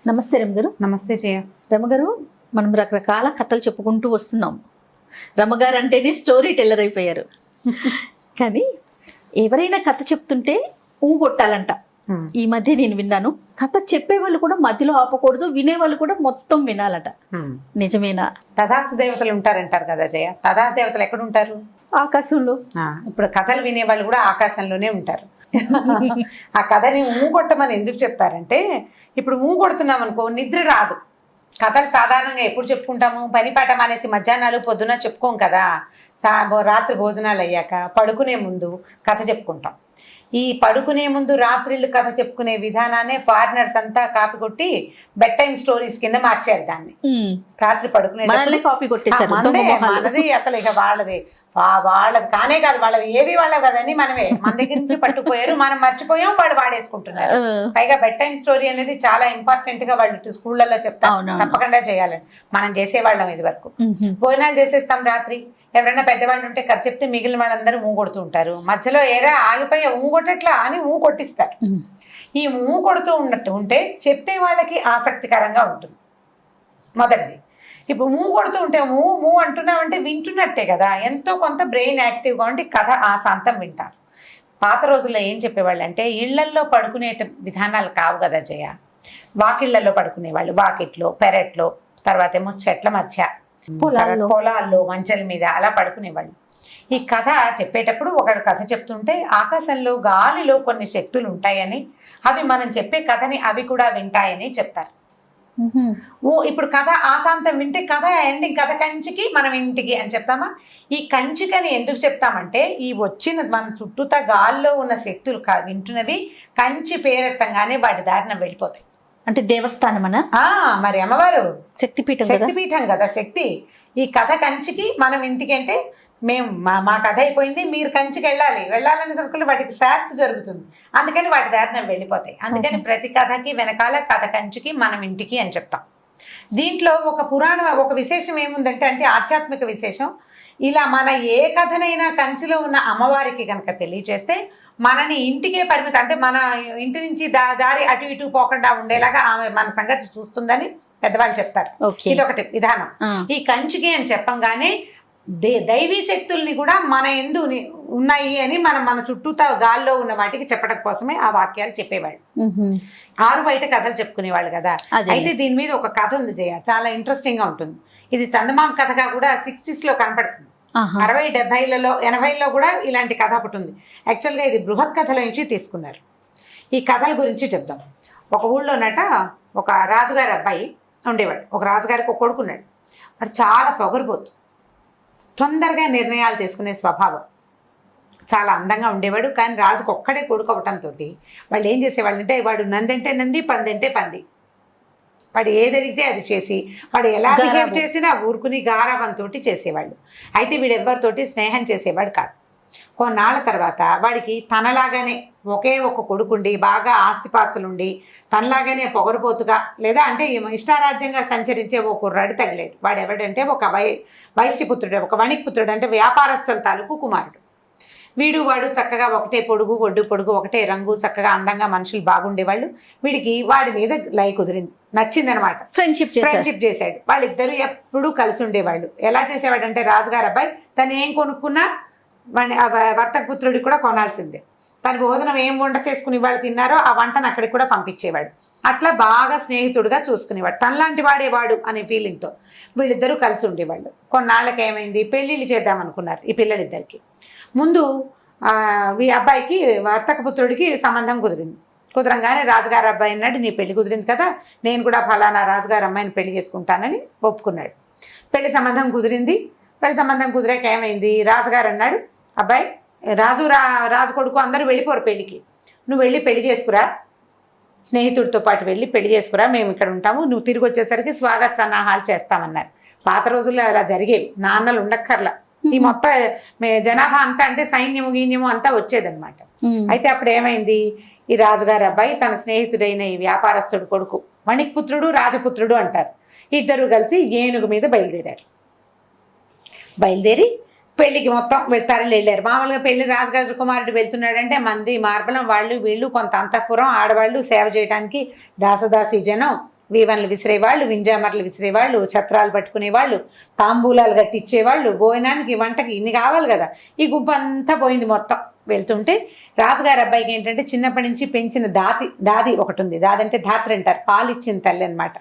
నమస్తే రమగారు. నమస్తే జయ. రమగారు, మనం రకరకాల కథలు చెప్పుకుంటూ వస్తున్నాం. రమగారు అంటేనే స్టోరీ టెల్లర్ అయిపోయారు. కానీ ఎవరైనా కథ చెప్తుంటే కొట్టాలంట. ఈ మధ్య నేను విన్నాను, కథ చెప్పేవాళ్ళు కూడా మధ్యలో ఆపకూడదు, వినేవాళ్ళు కూడా మొత్తం వినాలట. నిజమేనా? తథాస్తు దేవతలు ఉంటారంటారు కదా జయ. తథాస్తు దేవతలు ఎక్కడ ఉంటారు? ఆకాశంలో. ఇప్పుడు కథలు వినేవాళ్ళు కూడా ఆకాశంలోనే ఉంటారు. ఆ కథని కొట్టమని ఎందుకు చెప్తారంటే, ఇప్పుడు కొడుతున్నాం అనుకో నిద్ర రాదు. కథలు సాధారణంగా ఎప్పుడు చెప్పుకుంటాము? పని పాట మానేసి మధ్యాహ్నాలు పొద్దున చెప్పుకోం కదా. రాత్రి భోజనాలు అయ్యాక పడుకునే ముందు కథ చెప్పుకుంటాం. ఈ పడుకునే ముందు రాత్రిళ్ళు కథ చెప్పుకునే విధానాన్ని ఫారినర్స్ అంతా కాపీ కొట్టి బెడ్ టైమ్ స్టోరీస్ కింద మార్చారు దాన్ని. రాత్రి పడుకునే కాపీ కొట్టేశారు. మనది అసలు ఇక వాళ్ళది కానే కాదు, వాళ్ళవి ఏవి వాళ్ళవి కదని మనమే మన దగ్గర నుంచి పట్టుకుపోయారు, మనం మర్చిపోయాం, వాళ్ళు వాడేసుకుంటున్నారు. పైగా బెడ్ టైమ్ స్టోరీ అనేది చాలా ఇంపార్టెంట్ గా వాళ్ళు స్కూళ్ళల్లో చెప్తారు, తప్పకుండా చేయాలని. మనం చేసేవాళ్ళం ఇది వరకు. భోజనాలు చేసేస్తాం రాత్రి. ఎవరైనా పెద్దవాళ్ళు ఉంటే కథ చెప్తే మిగిలిన వాళ్ళందరూ కొడుతూ ఉంటారు. మధ్యలో ఏరా ఆగిపోయి కొట్టట్లా అని కొట్టిస్తారు. ఈ కొడుతూ ఉన్నట్టు ఉంటే చెప్పే వాళ్ళకి ఆసక్తికరంగా ఉంటుంది. మొదటిది. ఇప్పుడు కొడుతూ ఉంటే అంటున్నామంటే వింటున్నట్టే కదా, ఎంతో కొంత బ్రెయిన్ యాక్టివ్గా ఉండి కథ ఆశాంతం వింటారు. పాత రోజుల్లో ఏం చెప్పేవాళ్ళు అంటే, ఇళ్లల్లో పడుకునే విధానాలు కావు కదా జయ. వాకిళ్లలో పడుకునేవాళ్ళు, వాకిట్లో, పెరట్లో, తర్వాత ఏమో చెట్ల మధ్య, పొలాల్లో మంచల మీద అలా పడుకునేవాళ్ళు. ఈ కథ చెప్పేటప్పుడు ఒకడు కథ చెప్తుంటే ఆకాశంలో గాలిలో కొన్ని శక్తులు ఉంటాయని, అవి మనం చెప్పే కథని అవి కూడా వింటాయని చెప్తారు. ఇప్పుడు కథ ఆశాంతం వింటే కథ ఎండింగ్, కథ కంచికి మనం ఇంటికి అని చెప్తామా? ఈ కంచికని ఎందుకు చెప్తామంటే, ఈ వచ్చిన మన చుట్టూతా గాల్లో ఉన్న శక్తులు వింటున్నవి కంచి పేరెత్తంగానే వాటి దారిన వెళ్ళిపోతాయి. అంటే దేవస్థానం అనా? మరి అమ్మవారు శక్తిపీఠం కదా. శక్తి ఈ కథ కంచికి, మనం ఇంటికి అంటే మేము మా కథ అయిపోయింది, మీరు కంచికి వెళ్ళాలని సరుకులు వాటికి శాస్త్ర జరుగుతుంది, అందుకని వాటి దారిన వెళ్ళిపోతాయి. అందుకని ప్రతి కథకి వెనకాల కథ కంచికి, మనం ఇంటికి అని చెప్తాం. దీంట్లో ఒక విశేషం ఏముందంటే, ఆధ్యాత్మిక విశేషం. ఇలా మన ఏ కథనైనా కంచిలో ఉన్న అమ్మవారికి కనుక తెలియచేస్తే మనని ఇంటికే పరిమితం, అంటే మన ఇంటి నుంచి దారి అటు ఇటు పోకుండా ఉండేలాగా ఆమె మన సంగతి చూస్తుందని పెద్దవాళ్ళు చెప్తారు. ఇది ఒకటి విధానం. ఈ కంచికి అని చెప్పంగానే దైవీ శక్తుల్ని కూడా మన ఎందు ఉన్నాయి అని మన చుట్టూతా గాల్లో ఉన్న వాటికి చెప్పడం కోసమే ఆ వాక్యాలు చెప్పేవాళ్ళు. ఆరు బయట కథలు చెప్పుకునేవాళ్ళు కదా. అయితే దీని మీద ఒక కథ ఉంది జయ, చాలా ఇంట్రెస్టింగ్ గా ఉంటుంది. ఇది చందమామ కథగా కూడా 60s లో కనపడుతుంది. 60, 70లలో 80ల్లో కూడా ఇలాంటి కథ ఒకటి ఉంది. యాక్చువల్గా ఇది బృహత్ కథల నుంచి తీసుకున్నారు. ఈ కథల గురించి చెప్దాం. ఒక ఊళ్ళోనట ఒక రాజుగారి అబ్బాయి ఉండేవాడు. ఒక రాజుగారికి ఒక కొడుకున్నాడు. వాడు చాలా పొగరుబోతు, తొందరగా నిర్ణయాలు తీసుకునే స్వభావం, చాలా అందంగా ఉండేవాడు. కానీ రాజుకు ఒక్కడే కొడుకు అవటంతో వాళ్ళు ఏం చేసేవాళ్ళు అంటే, వాడు నందంటే నంది, పందంటే పంది, వాడు ఏది అడిగితే అది చేసి, వాడు ఎలా బిహేవ్ చేసినా ఊరుకుని గారాబంతో చేసేవాళ్ళు. అయితే వీడు ఎవరితోటి స్నేహం చేసేవాడు కాదు. కొన్నాళ్ళ తర్వాత వాడికి తనలాగానే ఒకే ఒక కొడుకుండి, బాగా ఆస్తిపాస్తులుండి, తనలాగానే పొగరుపోతుగా లేదా అంటే ఇష్టారాజ్యంగా సంచరించే ఒక కుర్రాడు తగిలాడు. వాడు ఎవడంటే ఒక వైశ్యపుత్రుడు, ఒక వణిక్పుత్రుడు, అంటే వ్యాపారస్తుల తాలూకు కుమారుడు. వాడు చక్కగా ఒకటే పొడుగు, ఒడ్డు పొడుగు, ఒకటే రంగు, చక్కగా అందంగా మనుషులు బాగుండేవాళ్ళు. వీడికి వాడి మీద లై కుదిరింది, నచ్చిందనమాట. ఫ్రెండ్షిప్ చేశాడు. వాళ్ళిద్దరూ ఎప్పుడూ కలిసి ఉండేవాళ్ళు. ఎలా చేసేవాడు అంటే, రాజుగారు అబ్బాయి తను ఏం కొనుక్కున్నా వర్తక పుత్రుడికి కూడా కొనాల్సిందే. తన భోజనం ఏం వంట చేసుకుని వాళ్ళు తిన్నారో ఆ వంటను అక్కడికి కూడా పంపించేవాడు. అట్లా బాగా స్నేహితుడుగా చూసుకునేవాడు. తనలాంటి వాడేవాడు అనే ఫీలింగ్తో వీళ్ళిద్దరూ కలిసి ఉండేవాళ్ళు. కొన్నాళ్ళకి ఏమైంది, పెళ్ళిళ్ళు చేద్దామనుకున్నారు ఈ పిల్లలిద్దరికి. ముందు ఈ అబ్బాయికి వర్తక పుత్రుడికి సంబంధం కుదరంగానే రాజుగారు అబ్బాయి అన్నాడు, నీ పెళ్లి కుదిరింది కదా, నేను కూడా ఫలానా రాజుగారు అమ్మాయిని పెళ్లి చేసుకుంటానని ఒప్పుకున్నాడు. పెళ్లి సంబంధం కుదిరింది. పెళ్లి సంబంధం కుదిరాక ఏమైంది, రాజుగారు అన్నాడు, అబ్బాయి రాజు కొడుకు అందరూ వెళ్ళిపోరు పెళ్ళికి, నువ్వు వెళ్ళి పెళ్లి చేసుకురా, స్నేహితుడితో పాటు వెళ్ళి పెళ్లి చేసుకురా, మేము ఇక్కడ ఉంటాము, నువ్వు తిరిగి వచ్చేసరికి స్వాగత సన్నాహాలు చేస్తామన్నారు. పాత రోజుల్లో అలా జరిగేవి, నాన్నలు ఉండక్కర్లా. ఈ మొత్తం జనాభా అంతా అంటే సైన్యము గీన్యము అంతా వచ్చేదన్నమాట. అయితే అప్పుడు ఏమైంది, ఈ రాజుగారి అబ్బాయి తన స్నేహితుడైన ఈ వ్యాపారస్తుడు కొడుకు, వణిక్పుత్రుడు రాజపుత్రుడు అంటారు, ఇద్దరు కలిసి ఏనుగు మీద బయలుదేరి పెళ్లికి మొత్తం వెళ్తారని వెళ్ళారు. మామూలుగా పెళ్లి రాజుగారి కుమారుడు వెళ్తున్నాడంటే మంది మార్బలం వాళ్ళు వీళ్ళు కొంత అంతఃపురం, ఆడవాళ్ళు సేవ చేయడానికి దాసదాసి జనం, వీవన్లు విసిరేవాళ్ళు, వింజామర్లు విసిరేవాళ్ళు, ఛత్రాలు పట్టుకునేవాళ్ళు, తాంబూలాలు కట్టించేవాళ్ళు, భోజనానికి వంటకి ఇన్ని కావాలి కదా. ఈ గుంపు అంతా పోయింది మొత్తం. వెళ్తుంటే రాజుగారి అబ్బాయికి ఏంటంటే చిన్నప్పటి నుంచి పెంచిన దాది ఒకటి ఉంది. దాది అంటే ధాత్రి అంటారు, పాలు ఇచ్చిన తల్లి అనమాట.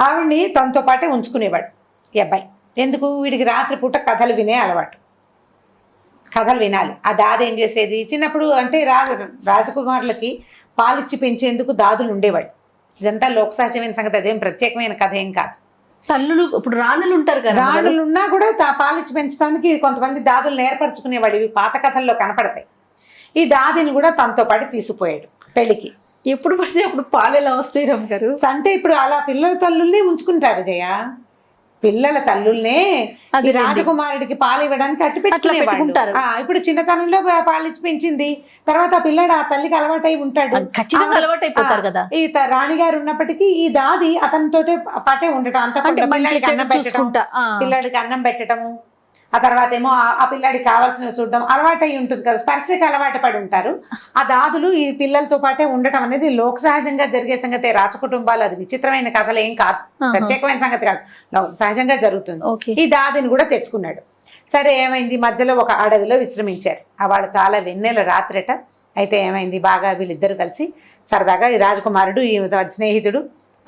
ఆవిడ్ని తనతో పాటే ఉంచుకునేవాడు ఈ అబ్బాయి. ఎందుకు? వీడికి రాత్రిపూట కథలు వినే అలవాటు, కథలు వినాలి. ఆ దాది ఏం చేసేది, చిన్నప్పుడు అంటే రాజకుమారులకి పాలిచ్చి పెంచేందుకు దాదులు ఉండేవాడు. ఇదంతా లోక సహజమైన సంగతి, అదేం ప్రత్యేకమైన కథ ఏం కాదు. తల్లులు ఇప్పుడు రాణులు ఉంటారు కదా, రాణులు ఉన్నా కూడా పాలిచ్చి పెంచడానికి కొంతమంది దాదులు ఏర్పరచుకునేవాడు. ఇవి పాత కథల్లో కనపడతాయి. ఈ దాదిని కూడా తనతో పాటు తీసుకుపోయాడు పెళ్లికి. ఎప్పుడు పడితే అప్పుడు పాలు ఎలా వస్తాయి రమ్మ గారు? అంటే ఇప్పుడు అలా పిల్లల తల్లుల్ని ఉంచుకుంటారు జయ. పిల్లల తల్లుల్నే ఈ రాజకుమారుడికి పాలు ఇవ్వడానికి అట్టు పెట్టుకుంటారు. ఇప్పుడు చిన్నతనంలో పాలిచ్చి పెంచింది, తర్వాత ఆ పిల్లాడు ఆ తల్లికి అలవాటై ఉంటాడు, ఖచ్చితంగా అలవాటు అయిపోతారు కదా. ఈ రాణిగారు ఉన్నప్పటికీ ఈ దాది అతనితోటే పాటే ఉండటం, అంత పిల్లాడికి అన్నం పెట్టడం, పిల్లాడికి అన్నం పెట్టడము, ఆ తర్వాత ఏమో ఆ పిల్లాడికి కావాల్సినవి చూడడం అలవాటు అయి ఉంటుంది కదా, స్పర్శకి అలవాటు పడి ఉంటారు. ఆ దాదులు ఈ పిల్లలతో పాటే ఉండటం అనేది లోక సహజంగా జరిగే సంగతే. రాజకుటుంబాలు అది విచిత్రమైన కథలు ఏం కాదు, ప్రత్యేకమైన సంగతి కాదు, సహజంగా జరుగుతుంది. ఈ దాదిని కూడా తెచ్చుకున్నాడు. సరే ఏమైంది, మధ్యలో ఒక అడవిలో విశ్రమించారు. వాళ్ళు చాలా వెన్నెల రాత్రట. అయితే ఏమైంది, బాగా వీళ్ళిద్దరు కలిసి సరదాగా ఈ రాజకుమారుడు ఈ వాడి స్నేహితుడు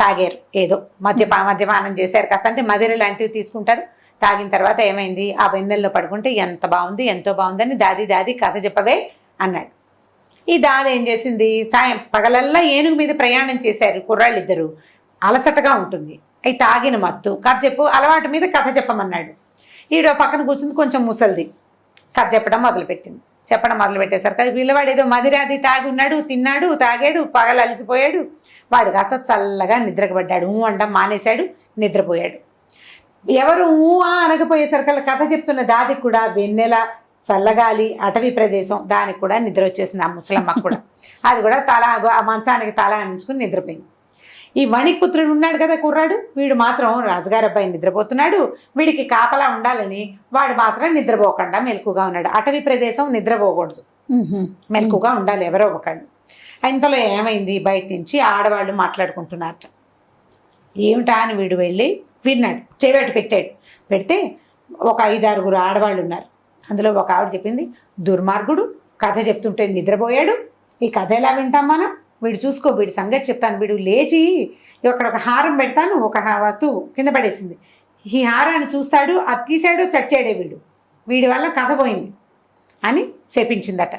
తాగారు, ఏదో మద్యపానం చేశారు కాస్త, అంటే మదిర లాంటివి తీసుకుంటారు. తాగిన తర్వాత ఏమైంది, ఆ వెన్నెల్లో పడుకుంటే ఎంత బాగుంది, ఎంతో బాగుందని దాది కథ చెప్పవే అన్నాడు. ఈ దాది ఏం చేసింది, పగలల్లా ఏనుగు మీద ప్రయాణం చేశారు కుర్రాళ్ళిద్దరు, అలసటగా ఉంటుంది. అవి తాగిన మత్తు, కథ చెప్పు, అలవాటు మీద కథ చెప్పమన్నాడు. ఈడో పక్కన కూర్చుంది కొంచెం ముసలిది, కథ చెప్పడం మొదలుపెట్టేసరికి పిల్లవాడు ఏదో మదిరాది తాగి ఉన్నాడు, తిన్నాడు, తాగాడు, పగలు అలసిపోయాడు. వాడు కాస్త చల్లగా నిద్రపడ్డాడు, అండం మానేశాడు, నిద్రపోయాడు. ఎవరు అనకపోయేసరికి కథ చెప్తున్న దాదికి కూడా వెన్నెల, చల్లగాలి, అటవీ ప్రదేశం, దానికి కూడా నిద్ర వచ్చేసింది. ఆ ముసలమ్మకు కూడా అది కూడా ఆ మంచానికి తల అంచుకుని నిద్రపోయింది. ఈ వణిక్పుత్రుడు ఉన్నాడు కదా కుర్రాడు, వీడు మాత్రం రాజుగారి అబ్బాయి నిద్రపోతున్నాడు, వీడికి కాపలా ఉండాలని వాడు మాత్రం నిద్రపోకుండా మెలకుగా ఉన్నాడు. అటవీ ప్రదేశం నిద్రపోకూడదు, మెలకుగా ఉండాలి ఎవరో ఒకళ్ళు. ఇంతలో ఏమైంది, బయట నుంచి ఆడవాళ్ళు మాట్లాడుకుంటున్నారట. ఏమిటా అని వీడు వెళ్ళి విన్నాడు, చెవిటి పెడితే ఒక 5-6 ఆడవాళ్ళు ఉన్నారు. అందులో ఒక ఆవిడ చెప్పింది, దుర్మార్గుడు కథ చెప్తుంటే నిద్రపోయాడు, ఈ కథ ఎలా వింటాం మనం, వీడు చూసుకో, వీడి సంగతి చెప్తాను, వీడు లేచి ఇక్కడ ఒక హారం పెడతాను, ఒక వస్తువు కింద పడేసింది, ఈ హారాన్ని చూస్తాడు, అది తీసాడు, చచ్చాడే వీడి వల్ల కథ పోయింది అని శపించిందట.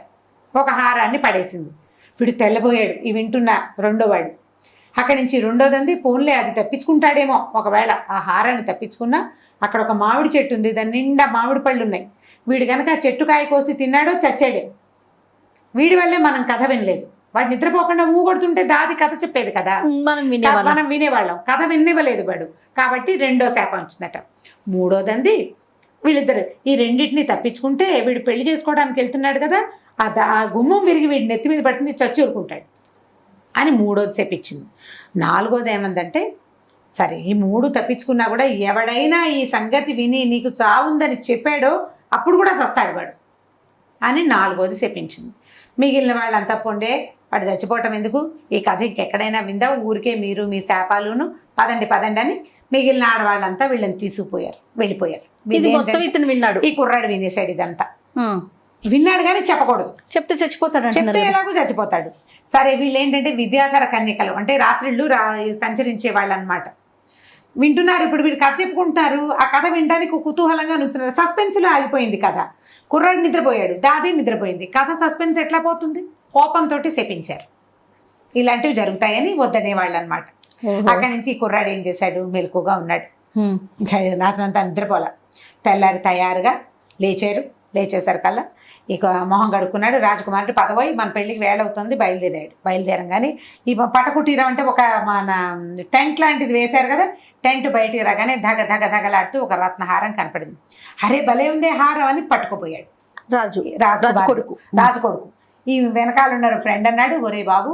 ఒక హారాన్ని పడేసింది, వీడు తెల్లబోయాడు. ఈ వింటున్న రెండోవాడు అక్కడి నుంచి రెండోదంది, పోన్లే అది తప్పించుకుంటాడేమో, ఒకవేళ ఆ హారాన్ని తప్పించుకున్నా అక్కడ ఒక మామిడి చెట్టు ఉంది, దాని నిండా మామిడి పళ్ళు ఉన్నాయి, వీడు కనుక ఆ చెట్టు కాయ కోసి తిన్నాడో చచ్చాడే, వీడి వల్లే మనం కథ వినలేదు. వాడు నిద్రపోకుండా కొడుతుంటే దాది కథ చెప్పేది కదా, మనం వినేవాళ్ళం, కథ వినివ్వలేదు వాడు, కాబట్టి రెండో శాపం వచ్చిందట. మూడోదంది, వీళ్ళిద్దరు ఈ రెండింటిని తప్పించుకుంటే వీడు పెళ్లి చేసుకోవడానికి వెళ్తున్నాడు కదా, ఆ గుమ్మం విరిగి వీడి నెత్తి మీద పడుతుంది, చచ్చూరుకుంటాడు అని మూడోది చెప్పించింది. నాలుగోది ఏమందంటే, సరే ఈ 3 తప్పించుకున్నా కూడా ఎవడైనా ఈ సంగతి విని నీకు చావుందని చెప్పాడో అప్పుడు కూడా చస్తాడు వాడు అని 4వది చెప్పించింది. మిగిలిన వాళ్ళంతా పొండే, వాడు చచ్చిపోవటం ఎందుకు, ఈ కథ ఇంకెక్కడైనా విందా, ఊరికే మీరు మీ శాపాలును, పదండి అని మిగిలిన ఆడవాళ్ళంతా వీళ్ళని వెళ్ళిపోయారు. విన్నాడు ఈ కుర్రాడు వినేసాడు, ఇదంతా విన్నాడు కానీ చెప్పకూడదు, చెప్తే ఎలాగో చచ్చిపోతాడు. సరే వీళ్ళు ఏంటంటే విద్యాధర కన్యకలు, అంటే రాత్రిళ్ళు సంచరించే వాళ్ళు అనమాట. వింటున్నారు, ఇప్పుడు వీడు కథ చెప్పుకుంటున్నారు, ఆ కథ వినడానికి కుతూహలంగా నుంచున్నారు. సస్పెన్స్లో ఆగిపోయింది కథ. కుర్రాడు నిద్రపోయాడు, దాది నిద్రపోయింది, కథ సస్పెన్స్ ఎట్లా పోతుంది, కోపంతో శపించారు. ఇలాంటివి జరుగుతాయని వద్దనేవాళ్ళు అనమాట. అక్కడి నుంచి ఈ కుర్రాడు ఏం చేశాడు, మెలకుగా ఉన్నాడు, రాత్రంతా నిద్రపోలే. తెల్లారి తయారుగా లేచేసరికల్లా ఇక మొహం కడుక్కున్నాడు. రాజకుమారుడు పదవై మన పెళ్ళికి వేళ అవుతుంది, బయలుదేరంగానే ఈ పటకుటీరం అంటే ఒక మన టెంట్ లాంటిది వేశారు కదా, టెంట్ బయటికి రాగానే ధగలాడుతూ ఒక రత్నహారం కనపడింది. అరే భలే ఉందే హారం అని పట్టుకుపోయాడు రాజు కొడుకు. ఈ వెనకాల ఉన్నారు ఫ్రెండ్ అన్నాడు, ఒరే బాబు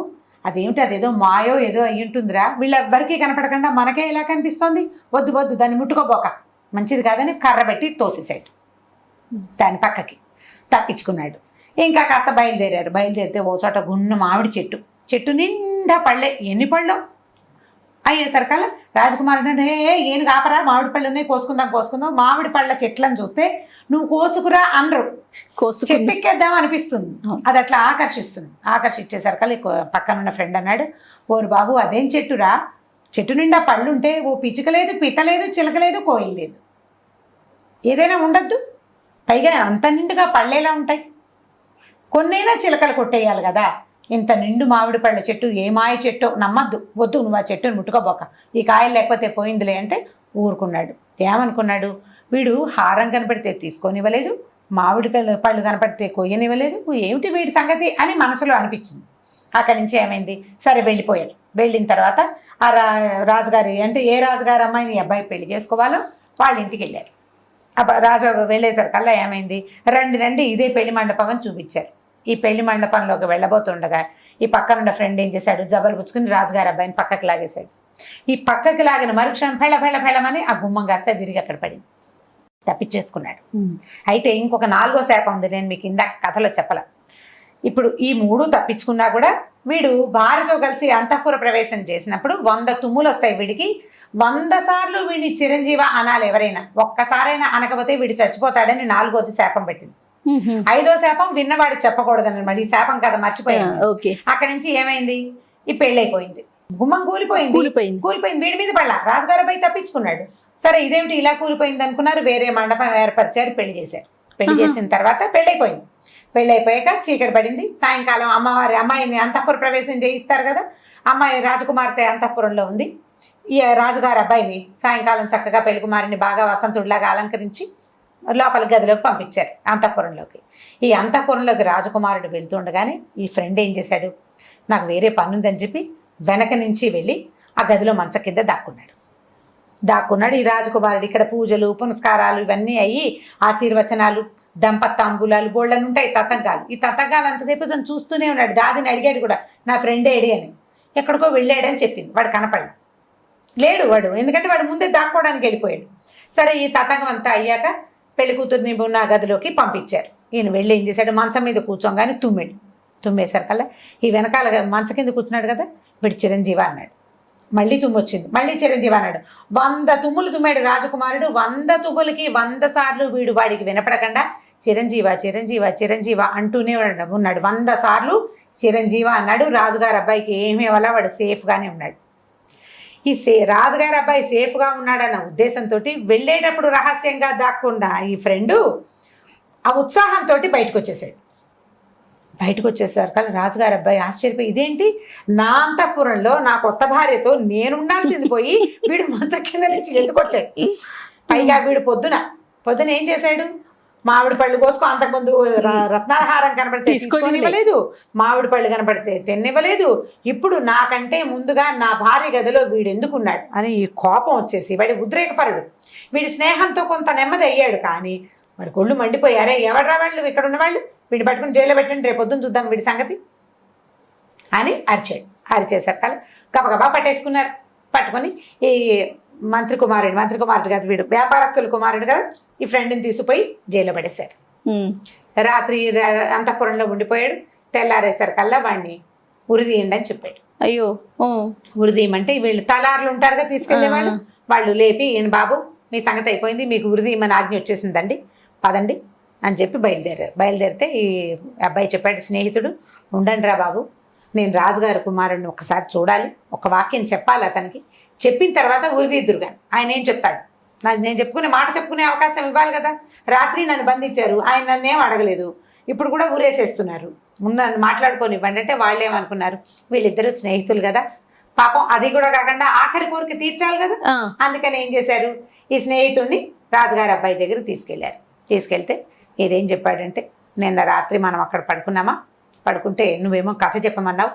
అదేమిటి, అదేదో మాయో ఏదో అయ్యుంటుందిరా, వీళ్ళెవ్వరికీ కనపడకుండా మనకే ఇలా కనిపిస్తోంది, వద్దు దాన్ని ముట్టుకోబోక, మంచిది కాదని కర్ర పెట్టి తోసేసాడు దాని పక్కకి, తప్పించుకున్నాడు. ఇంకా కాస్త బయలుదేరితే ఓ చోట గున్న మామిడి చెట్టు నిండా పళ్ళే, ఎన్ని పళ్ళు, అయ్యేసరికల్లా రాజకుమారుడు అంటే ఏం కాపరా మామిడి పళ్ళు ఉన్నాయి కోసుకుందాం మామిడి పళ్ళ చెట్లను చూస్తే నువ్వు కోసుకురా అనరు, చెట్టు ఎక్కేద్దాం అనిపిస్తుంది. అది అట్లా ఆకర్షించేసరికల్లా పక్కన ఉన్న ఫ్రెండ్ అన్నాడు, ఓరు బాబు అదేం చెట్టురా, చెట్టు నిండా పళ్ళు ఉంటే ఓ పిచ్చుక లేదు, పిట్ట లేదు, చిలక లేదు, కోయిల్ లేదు, ఏదైనా ఉండద్దు, పైగా అంత నిండుగా పళ్ళేలా ఉంటాయి, కొన్నైనా చిలకలు కొట్టేయాలి కదా, ఇంత నిండు మామిడి పళ్ళ చెట్టు ఏ మాయ చెట్టో నమ్మద్దు, వద్దు నువ్వు ఆ చెట్టును ముట్టుకోబోక, ఈ కాయలు లేకపోతే పోయిందిలే అంటే ఊరుకున్నాడు. ఏమనుకున్నాడు, వీడు హారం కనపడితే తీసుకొనివ్వలేదు, మామిడి పళ్ళు కనపడితే కొయ్యనివ్వలేదు, ఏమిటి వీడి సంగతి అని మనసులో అనిపించింది. అక్కడి నుంచి ఏమైంది, సరే వెళ్ళిపోయారు. వెళ్ళిన తర్వాత ఆ రాజుగారి అంటే ఏ రాజుగారి అమ్మాయిని ఈ అబ్బాయి పెళ్లి చేసుకోవాలో వాళ్ళ ఇంటికి వెళ్ళారు. రాజు వెళ్ళేసరికల్లా ఏమైంది, రండి ఇదే పెళ్లి మండపం అని చూపించారు. ఈ పెళ్లి మండపంలోకి వెళ్ళబోతుండగా ఈ పక్కనున్న ఫ్రెండ్ ఏం చేశాడు, జబలు పుచ్చుకుని రాజుగారి అబ్బాయిని పక్కకి లాగేశాడు. ఈ పక్కకి లాగిన మరుక్షణం ఫెళ్ళమని ఆ గుమ్మం కాస్త విరిగి అక్కడ పడింది, తప్పించేసుకున్నాడు. అయితే ఇంకొక 4వ శాపం ఉంది, నేను మీకు ఇందాక కథలో చెప్పల. ఇప్పుడు ఈ 3 తప్పించుకున్నా కూడా వీడు భార్యతో కలిసి అంతఃపుర ప్రవేశం చేసినప్పుడు 100 తుమ్ములు వస్తాయి వీడికి. 100 సార్లు వీడిని చిరంజీవ అనాలి ఎవరైనా, ఒక్కసారైనా అనకపోతే వీడు చచ్చిపోతాడని 4వది శాపం పెట్టింది. 5వ శాపం విన్నవాడు చెప్పకూడదని మరి ఈ శాపం కదా మర్చిపోయింది. అక్కడి నుంచి ఏమైంది, ఈ పెళ్ళైపోయింది, గుమ్మం కూలిపోయింది వీడి మీద పడలా, రాజుగారు పోయి తప్పించుకున్నాడు. సరే ఇదేమిటి ఇలా కూలిపోయింది అనుకున్నారు, వేరే మండపం ఏర్పరిచారు, పెళ్లి చేశారు. పెళ్లి చేసిన తర్వాత పెళ్ళైపోయాక చీకటి పడింది. సాయంకాలం అమ్మాయిని అంతఃపుర ప్రవేశం చేయిస్తారు కదా, అమ్మాయి రాజకుమార్తె అంతఃపురంలో ఉంది. ఈ రాజుగారి అబ్బాయిని సాయంకాలం చక్కగా పెళ్లి కుమారుని బాగా వసంతుడిలాగా అలంకరించి లోపల గదిలోకి పంపించారు, అంతఃపురంలోకి. ఈ అంతఃపురంలోకి రాజకుమారుడు వెళ్తుండగానే ఈ ఫ్రెండ్ ఏం చేశాడు, నాకు వేరే పని ఉందని చెప్పి వెనక నుంచి వెళ్ళి ఆ గదిలో మంచం కింద దాక్కున్నాడు. ఈ రాజకుమారుడు ఇక్కడ పూజలు పునస్కారాలు ఇవన్నీ అయ్యి ఆశీర్వచనాలు దంపతాంబూలాలు బోళ్ళని ఉంటాయి తతంగాలు. ఈ తతంగాలు అంతసేపు తను చూస్తూనే ఉన్నాడు. దాదిని అడిగాడు కూడా, నా ఫ్రెండ్ ఏడి అని. ఎక్కడికో వెళ్ళాడని చెప్పింది, వాడు కనపడలేదు, లేడు వాడు, ఎందుకంటే వాడు ముందే దాక్కోవడానికి వెళ్ళిపోయాడు. సరే ఈ తతంగం అంతా అయ్యాక పెళ్లి కూతుర్ని ఉన్న గదిలోకి పంపించారు. ఈయన వెళ్ళి ఏం చేశాడు, మంచం మీద కూర్చోగానే తుమ్మేసరికల్లా ఈ వెనకాల మంచం కింద కూర్చున్నాడు కదా, వీడు చిరంజీవి అన్నాడు. మళ్ళీ తుమ్మొచ్చింది, మళ్ళీ చిరంజీవి అన్నాడు. 100 తుమ్ములు తుమ్మాడు రాజకుమారుడు. 100 తుమ్ములకి 100 సార్లు వీడు వాడికి వినపడకుండా చిరంజీవ అంటూనే ఉన్నాడు. 100 సార్లు చిరంజీవ అన్నాడు. రాజుగారి అబ్బాయికి ఏమీ వల్ల వాడు సేఫ్గానే ఉన్నాడు. ఈ రాజుగారి అబ్బాయి సేఫ్గా ఉన్నాడన్న ఉద్దేశంతో వెళ్ళేటప్పుడు రహస్యంగా దాక్కుండా ఈ ఫ్రెండు ఆ ఉత్సాహంతో బయటకు వచ్చేసారు కానీ రాజుగారి అబ్బాయి ఆశ్చర్యపోయి, ఇదేంటి నా అంతఃపురంలో నా కొత్త భార్యతో నేను ఉండాల్సింది పోయి వీడు మంచం కింద నుంచి ఎందుకొచ్చాడు. పైగా వీడు పొద్దున ఏం చేశాడు, మామిడి పళ్ళు కోసుకో, అంతకుముందు రత్నాహారం కనపడితే తీసుకొనివ్వలేదు, మామిడి పళ్ళు కనపడితే తిన్నివ్వలేదు. ఇప్పుడు నాకంటే ముందుగా నా భార్య గదిలో వీడు ఎందుకున్నాడు అని ఈ కోపం వచ్చేసి వాడి ఉద్రేకపరుడు. వీడి స్నేహంతో కొంత నెమ్మది అయ్యాడు కానీ వాడి కొళ్ళు మండిపోయారే, ఎవడ్రా వాళ్ళు, ఇక్కడ ఉన్న వాళ్ళు, వీడిని పట్టుకుని జైల్లో పెట్టండి, రేపు పొద్దున్న చూద్దాం వీడి సంగతి అని అరిచేసరికల్లా గబగబా పట్టేసుకున్నారు. పట్టుకొని ఈ మంత్రి కుమారుడు కదా వీడు, వ్యాపారస్తుల కుమారుడు కదా, ఈ ఫ్రెండ్ని తీసుకుపోయి జైల్లో పడేశారు. రాత్రి అంతఃపురంలో ఉండిపోయాడు. తెల్లారేసరికల్లా వాడిని ఉరిదీయండి అని చెప్పాడు. అయ్యో, ఉరిదీయమంటే వీళ్ళు తలార్లు ఉంటారుగా తీసుకెళ్లేవాళ్ళు, వాళ్ళు లేపి, ఈయన బాబు మీ సంగతి అయిపోయింది, మీకు ఉరిదీయమని ఆజ్ఞ వచ్చేసిందండి, పదండి అని చెప్పి బయలుదేరితే ఈ అబ్బాయి చెప్పాడు, స్నేహితుడు ఉండండి రా బాబు, నేను రాజుగారి కుమారుడిని ఒకసారి చూడాలి, ఒక వాక్యం చెప్పాలి అతనికి, చెప్పిన తర్వాత ఉరిదిద్దురుగా ఆయన ఏం చెప్తాడు, నేను చెప్పుకునే అవకాశం ఇవ్వాలి కదా. రాత్రి నన్ను బంధించారు, ఆయన నన్నేం అడగలేదు, ఇప్పుడు కూడా ఊరేసేస్తున్నారు, ముందు నన్ను మాట్లాడుకొని ఇవ్వండి అంటే వాళ్ళు ఏమనుకున్నారు, వీళ్ళిద్దరూ స్నేహితులు కదా, పాపం అది కూడా కాకుండా ఆఖరి కోరిక తీర్చాలి కదా. అందుకని ఏం చేశారు, ఈ స్నేహితుడిని రాజుగారి అబ్బాయి దగ్గర తీసుకెళ్తే ఇదేం చెప్పాడంటే, నిన్న రాత్రి మనం అక్కడ పడుకుంటే నువ్వేమో కథ చెప్పమన్నావు,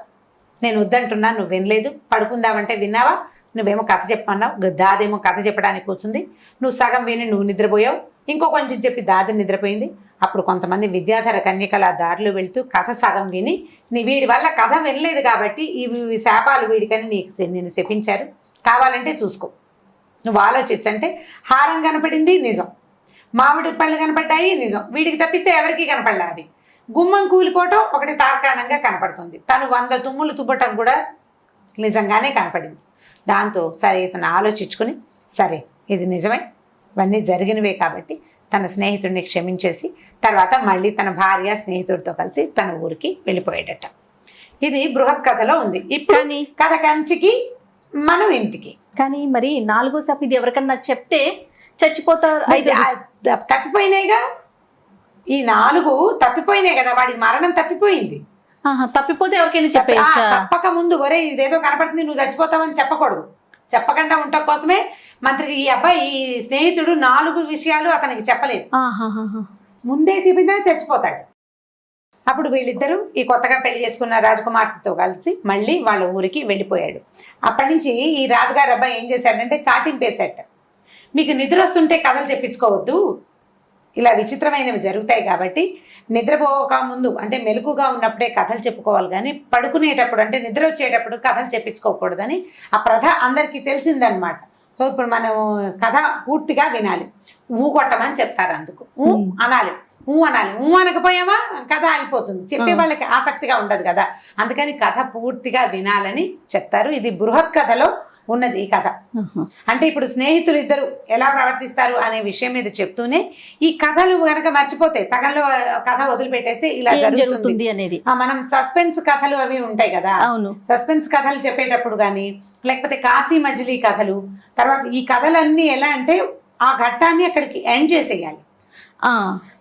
నేను వద్దంటున్నా, నువ్వు వినలేదు, పడుకుందామంటే విన్నావా, నువ్వేమో కథ చెప్పమన్నావు, దాదేమో కథ చెప్పడానికి కూర్చుంది, నువ్వు సగం విని నువ్వు నిద్రపోయావు, ఇంకో కొంచెం చెప్పి దాది నిద్రపోయింది. అప్పుడు కొంతమంది విద్యాధర కన్యకల దారిలో వెళ్తూ కథ సగం విని వీడి వల్ల కథ వినలేదు కాబట్టి ఇవి శాపాలు వీడికని నేను శపించారు, కావాలంటే చూసుకో, నువ్వు ఆలోచించంటే హారం కనపడింది నిజం, మామిడి పళ్ళు కనపడ్డాయి నిజం, వీడికి తప్పిస్తే ఎవరికి కనపడలే. అవి గుమ్మం కూలిపోవటం ఒకటి తార్కాణంగా కనపడుతుంది, తను 100 తుమ్ములు తుబ్బటం కూడా నిజంగానే కనపడింది. దాంతో సరే ఇతను ఆలోచించుకుని సరే ఇది నిజమే, ఇవన్నీ జరిగినవే కాబట్టి తన స్నేహితుడిని క్షమించేసి తర్వాత మళ్ళీ తన భార్య స్నేహితుడితో కలిసి తన ఊరికి వెళ్ళిపోయేటట్ట. ఇది బృహత్ కథలో ఉంది. ఇప్పుడు కానీ- కథ కంచికి మనం ఇంటికి. కానీ మరి 4వ శాపం ఇది ఎవరికన్నా చెప్తే చచ్చిపోతారు. తప్పిపోయినాయిగా, ఈ 4 తప్పిపోయినాయి కదా, వాడికి మరణం తప్పిపోయింది. తప్పిపోతే ఎవరికైనా చెప్పేయచ్చా? తప్పక ముందు ఒరే ఇదేదో కనపడుతుంది నువ్వు చచ్చిపోతావని చెప్పకూడదు. చెప్పకుండా ఉండటం కోసమే మంత్రికి ఈ అబ్బాయి ఈ స్నేహితుడు 4 విషయాలు అతనికి చెప్పలేదు. ముందే చెబితే చచ్చిపోతాడు. అప్పుడు వీళ్ళిద్దరూ ఈ కొత్తగా పెళ్లి చేసుకున్న రాజకుమార్తెతో కలిసి మళ్ళీ వాళ్ళ ఊరికి వెళ్ళిపోయాడు. అప్పటి నుంచి ఈ రాజుగారి అబ్బాయి ఏం చేశాడంటే చాటింపేశాట. మీకు నిద్ర వస్తుంటే కథలు చెప్పించుకోవద్దు, ఇలా విచిత్రమైనవి జరుగుతాయి కాబట్టి నిద్రపోక ముందు అంటే మెలకుగా ఉన్నప్పుడే కథలు చెప్పుకోవాలి, కానీ పడుకునేటప్పుడు అంటే నిద్ర వచ్చేటప్పుడు కథలు చెప్పించుకోకూడదని ఆ ప్రథ అందరికీ తెలిసిందనమాట. సో ఇప్పుడు మనం కథ పూర్తిగా వినాలి. ఊ కొట్టమని చెప్తారు, అందుకు ఊ అనాలి. ఊ అనాలి. ఊ అనకపోయామా కథ ఆగిపోతుంది, చెప్పే వాళ్ళకి ఆసక్తిగా ఉండదు కదా, అందుకని కథ పూర్తిగా వినాలని చెప్తారు. ఇది బృహత్ కథలో ఉన్నది ఈ కథ. అంటే ఇప్పుడు స్నేహితులు ఇద్దరు ఎలా ప్రవర్తిస్తారు అనే విషయం మీద చెప్తూనే ఈ కథలు గనక మర్చిపోతే సగంలో కథ వదిలిపెట్టేస్తే ఇలా జరుగుతుంది అనేది. మనం సస్పెన్స్ కథలు అవి ఉంటాయి కదా, అవును, సస్పెన్స్ కథలు చెప్పేటప్పుడు కానీ లేకపోతే కాశీ మజిలీ కథలు, తర్వాత ఈ కథలన్నీ ఎలా అంటే ఆ ఘట్టాన్ని అక్కడికి ఎండ్ చేసేయాలి.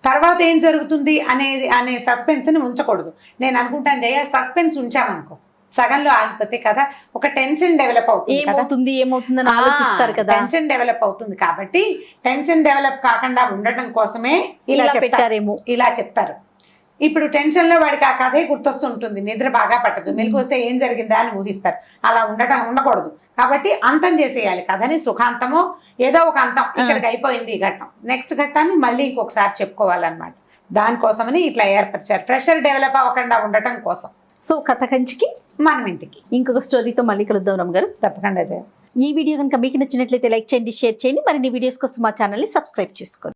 తర్వాత ఏం జరుగుతుంది అనే సస్పెన్స్ ని ఉంచకూడదు. నేను అనుకుంటాను జయ, సస్పెన్స్ ఉంచామనుకో సగంలో ఆగిపోతే కదా ఒక టెన్షన్ డెవలప్ అవుతుంది, ఏమవుతుందని ఆలోచిస్తారు కదా, టెన్షన్ డెవలప్ అవుతుంది. కాబట్టి టెన్షన్ డెవలప్ కాకుండా ఉండటం కోసమే ఇలా పెట్టారేమో, ఇలా చెప్తారు. ఇప్పుడు టెన్షన్ లో వాడికి ఆ కథే గుర్తొస్తుంటుంది, నిద్ర బాగా పట్టదు, మెలకు వస్తే ఏం జరిగిందా అని ఊహిస్తారు. అలా ఉండకూడదు. కాబట్టి అంతం చేసేయాలి కథని, సుఖాంతమో ఏదో ఒక అంతం, ఇక్కడికి అయిపోయింది ఈ ఘట్టం, నెక్స్ట్ ఘట్టాన్ని మళ్ళీ ఇంకొకసారి చెప్పుకోవాలన్నమాట. దానికోసమని ఇట్లా ఏర్పరిచారు, ప్రెషర్ డెవలప్ అవ్వకుండా ఉండటం కోసం. సో కథ కంచికి మనం ఇంటికి ఇంకొక స్టోరీతో మళ్ళీ కలుద్దాం రమ్మ గారు. తప్పకుండా. ఈ వీడియో కనుక మీకు నచ్చినట్లయితే లైక్ చేయండి, షేర్ చేయండి. మరిన్ని వీడియోస్ కోసం మా ఛానల్ని సబ్స్క్రైబ్ చేసుకోండి.